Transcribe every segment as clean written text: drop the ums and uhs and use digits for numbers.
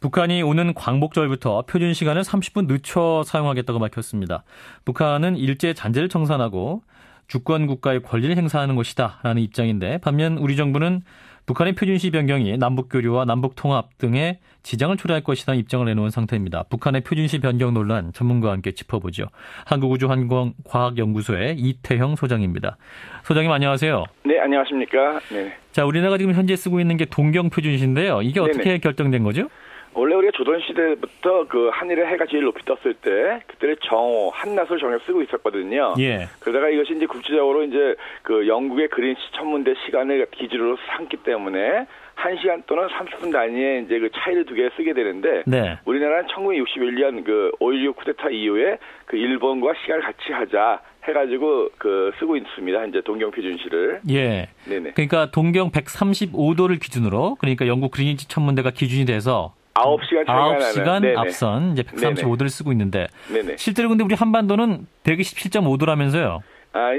북한이 오는 광복절부터 표준 시간을 30분 늦춰 사용하겠다고 밝혔습니다. 북한은 일제 잔재를 청산하고 주권 국가의 권리를 행사하는 것이다라는 입장인데 반면 우리 정부는 북한의 표준시 변경이 남북교류와 남북통합 등에 지장을 초래할 것이라는 입장을 내놓은 상태입니다. 북한의 표준시 변경 논란 전문가와 함께 짚어보죠. 한국우주환경과학연구소의 이태형 소장입니다. 소장님 안녕하세요. 네, 안녕하십니까. 네. 자, 우리나라가 지금 현재 쓰고 있는 게 동경표준시인데요. 이게 어떻게 네네. 결정된 거죠? 원래 우리가 조선시대부터 그 하늘의 해가 제일 높이 떴을 때 그때는 정오, 한낮을 정해 쓰고 있었거든요. 예. 그러다가 이것이 이제 국제적으로 이제 그 영국의 그린치 천문대 시간을 기준으로 삼기 때문에 1시간 또는 30분 단위의 이제 그 차이를 두게 쓰게 되는데 네. 우리나라는 1961년 그 5.16 쿠데타 이후에 그 일본과 시간을 같이 하자 해가지고 그 쓰고 있습니다. 이제 동경표준시를. 예. 네네. 그러니까 동경 135도를 기준으로 그러니까 영국 그린위치 천문대가 기준이 돼서 9시간 차이가 9시간 나는. 앞선 이제 135도를 쓰고 있는데 네네. 실제로 근데 우리 한반도는 127.5도라면서요.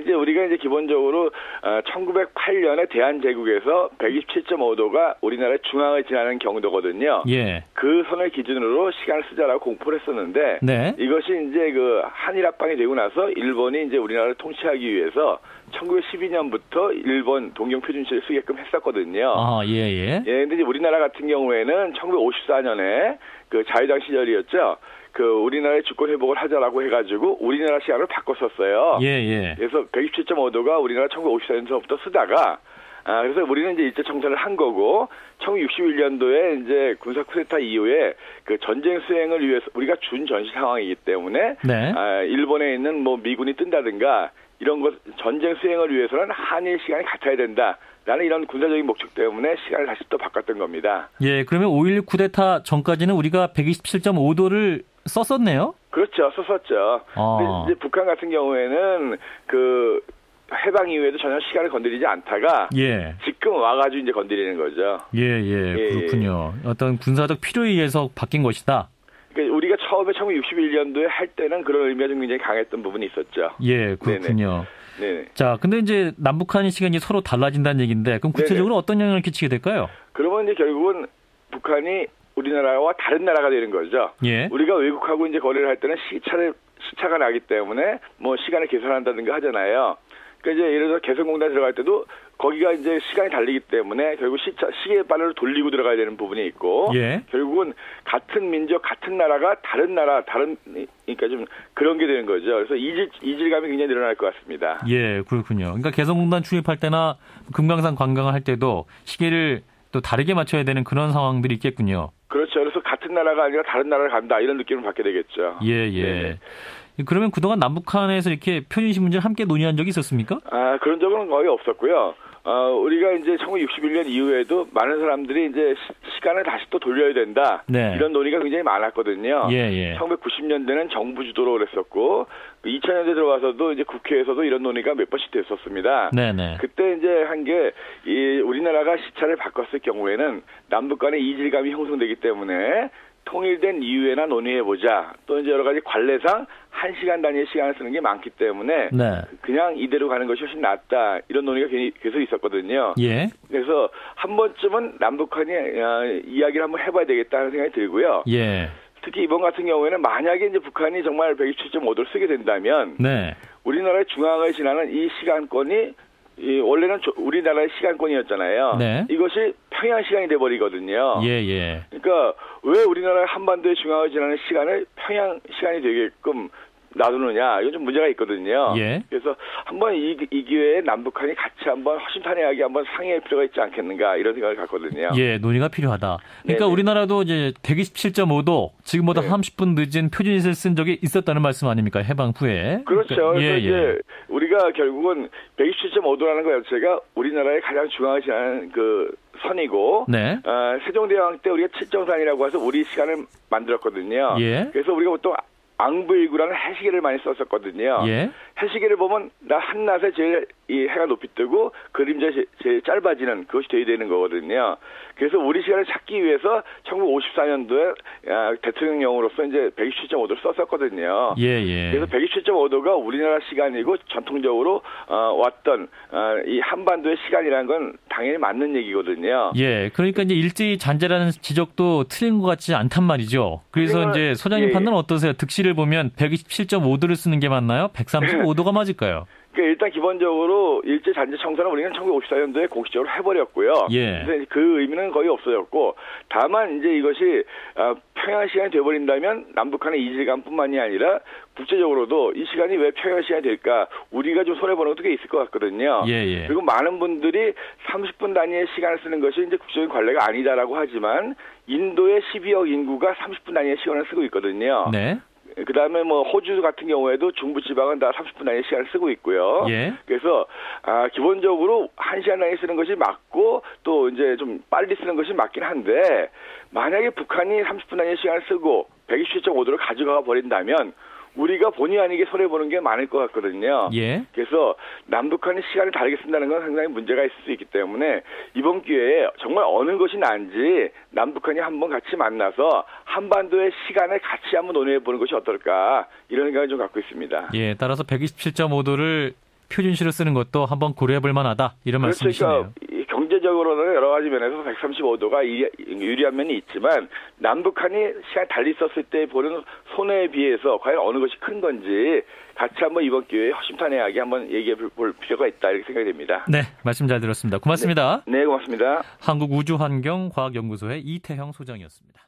이제 우리가 이제 기본적으로 1908년에 대한제국에서 127.5도가 우리나라의 중앙을 지나는 경도거든요. 예. 그 선을 기준으로 시간을 쓰자라고 공포를 했었는데 네. 이것이 이제 그 한일 합방이 되고 나서 일본이 이제 우리나라를 통치하기 위해서 1912년부터 일본 동경표준시를 쓰게끔 했었거든요. 아, 예. 예, 근데 이제 우리나라 같은 경우에는 1954년에 그 자유당 시절이었죠. 그 우리나라의 주권 회복을 하자라고 해가지고 우리나라 시간을 바꿨었어요. 예. 그래서 127.5도가 우리나라 1954년부터 쓰다가 그래서 우리는 이제 일제 청산을 한 거고 1961년도에 이제 군사 쿠데타 이후에 그 전쟁 수행을 위해서 우리가 준 전시 상황이기 때문에 네. 일본에 있는 뭐 미군이 뜬다든가 이런 것 전쟁 수행을 위해서는 한일 시간이 같아야 된다. 라는 이런 군사적인 목적 때문에 시간을 다시 또 바꿨던 겁니다. 예, 그러면 5.16 쿠데타 전까지는 우리가 127.5도를 썼었네요? 그렇죠. 썼었죠. 근데 이제 북한 같은 경우에는 그 해방 이후에도 전혀 시간을 건드리지 않다가 예. 지금 와가지고 이제 건드리는 거죠. 예, 그렇군요. 어떤 군사적 필요에 의해서 바뀐 것이다. 그러니까 우리가 처음에 1961년도에 할 때는 그런 의미가 좀 굉장히 강했던 부분이 있었죠. 예, 그렇군요. 네네. 자, 근데 이제 남북한의 시간이 서로 달라진다는 얘기인데 그럼 구체적으로 어떤 영향을 끼치게 될까요? 그러면 이제 결국은 북한이 우리나라와 다른 나라가 되는 거죠. 예. 우리가 외국하고 이제 거래를 할 때는 시차가 나기 때문에 뭐 시간을 계산한다든가 하잖아요. 그러니까 이제 예를 들어 개성공단 들어갈 때도 거기가 이제 시간이 달리기 때문에 결국 시계 바늘을 돌리고 들어가야 되는 부분이 있고 예. 결국은 같은 민족, 같은 나라가 그러니까 좀 그런 게 되는 거죠. 그래서 이질감이 굉장히 늘어날 것 같습니다. 예, 그렇군요. 그러니까 개성공단 출입할 때나 금강산 관광을 할 때도 시계를 또 다르게 맞춰야 되는 그런 상황들이 있겠군요. 그렇죠. 그래서 같은 나라가 아니라 다른 나라를 간다 이런 느낌을 받게 되겠죠. 예. 네네. 그러면 그동안 남북한에서 이렇게 표준시 문제를 함께 논의한 적이 있었습니까? 그런 적은 거의 없었고요. 우리가 이제 1961년 이후에도 많은 사람들이 이제 시간을 다시 또 돌려야 된다. 네. 이런 논의가 굉장히 많았거든요. 예. 1990년대는 정부 주도로 그랬었고 2000년대 들어와서도 이제 국회에서도 이런 논의가 몇 번씩 됐었습니다. 네네. 그때 이제 한 게 우리나라가 시차를 바꿨을 경우에는 남북 간의 이질감이 형성되기 때문에 통일된 이후에나 논의해보자. 또 이제 여러 가지 관례상 1시간 단위의 시간을 쓰는 게 많기 때문에 네. 그냥 이대로 가는 것이 훨씬 낫다. 이런 논의가 계속 있었거든요. 예. 그래서 한 번쯤은 남북한이 이야기를 한번 해봐야 되겠다는 생각이 들고요. 예. 특히 이번 같은 경우에는 만약에 이제 북한이 정말 127.5도를 쓰게 된다면 네. 우리나라의 중앙을 지나는 이 시간권이 원래는 우리나라의 시간권이었잖아요. 네. 이것이 평양 시간이 돼버리거든요. 예. 그러니까 왜 우리나라의 한반도의 중앙을 지나는 시간을 평양 시간이 되게끔 놔두느냐, 이건 좀 문제가 있거든요. 예. 그래서 한번 이 기회에 남북한이 같이 한번 허심탄회하게 한번 상의할 필요가 있지 않겠는가 이런 생각을 갖거든요. 예, 논의가 필요하다. 그러니까 네네. 우리나라도 이제 127.5도 지금보다 30분 늦은 표준시를 쓴 적이 있었다는 말씀 아닙니까? 해방 후에. 그렇죠. 그래서 예. 우리가 결국은 127.5도라는 것 자체가 우리나라의 가장 중앙을 지나는 그 선이고, 네. 세종대왕 때 우리가 칠정산이라고 해서 우리 시간을 만들었거든요. 예. 그래서 우리가 보통 앙부일구라는 해시계를 많이 썼었거든요. 예. 해시계를 보면 나 한낮에 제일 이 해가 높이 뜨고 그림자 제일 짧아지는 그것이 돼야 되는 거거든요. 그래서 우리 시간을 찾기 위해서 1954년도에 대통령령으로서 이제 127.5도를 썼었거든요. 예. 그래서 127.5도가 우리나라 시간이고 전통적으로 왔던 이 한반도의 시간이라는 건 당연히 맞는 얘기거든요. 예. 그러니까 이제 일제히 잔재라는 지적도 틀린 것 같지 않단 말이죠. 그래서 이제 소장님 판단은 어떠세요? 득실을 보면 127.5도를 쓰는 게 맞나요? 135도가 맞을까요? 그러니까 일단 기본적으로 일제 잔재 청산은 우리는 1954년도에 공식적으로 해버렸고요. 예. 그래서 그 의미는 거의 없어졌고, 다만 이제 이것이 평양 시간이 돼버린다면 남북한의 이질감뿐만이 아니라 국제적으로도 이 시간이 왜 평양 시간이 될까? 우리가 좀 손해 보는 것도 꽤 있을 것 같거든요. 예. 그리고 많은 분들이 30분 단위의 시간을 쓰는 것이 이제 국제적인 관례가 아니다라고 하지만 인도의 12억 인구가 30분 단위의 시간을 쓰고 있거든요. 네. 그 다음에 뭐 호주 같은 경우에도 중부지방은 다 30분 단위 시간을 쓰고 있고요. 예. 그래서 기본적으로 1시간 단위 쓰는 것이 맞고 또 이제 좀 빨리 쓰는 것이 맞긴 한데 만약에 북한이 30분 단위 시간을 쓰고 127.5도를 가져가 버린다면 우리가 본의 아니게 손해보는 게 많을 것 같거든요. 예. 그래서 남북한이 시간을 다르게 쓴다는 건 상당히 문제가 있을 수 있기 때문에 이번 기회에 정말 어느 것이 나은지 남북한이 한번 같이 만나서 한반도의 시간을 같이 한번 논의해보는 것이 어떨까 이런 생각을 좀 갖고 있습니다. 예. 따라서 127.5도를 표준시로 쓰는 것도 한번 고려해볼 만하다 이런 말씀이시네요. 그러니까 경제적으로는 여러 가지 면에서 135도가 유리한 면이 있지만 남북한이 시간 달리 썼을 때 보는 손해에 비해서 과연 어느 것이 큰 건지 같이 한번 이번 기회에 허심탄회하게 한번 얘기해 볼 필요가 있다 이렇게 생각이 됩니다. 네, 말씀 잘 들었습니다. 고맙습니다. 네, 고맙습니다. 한국우주환경과학연구소의 이태형 소장이었습니다.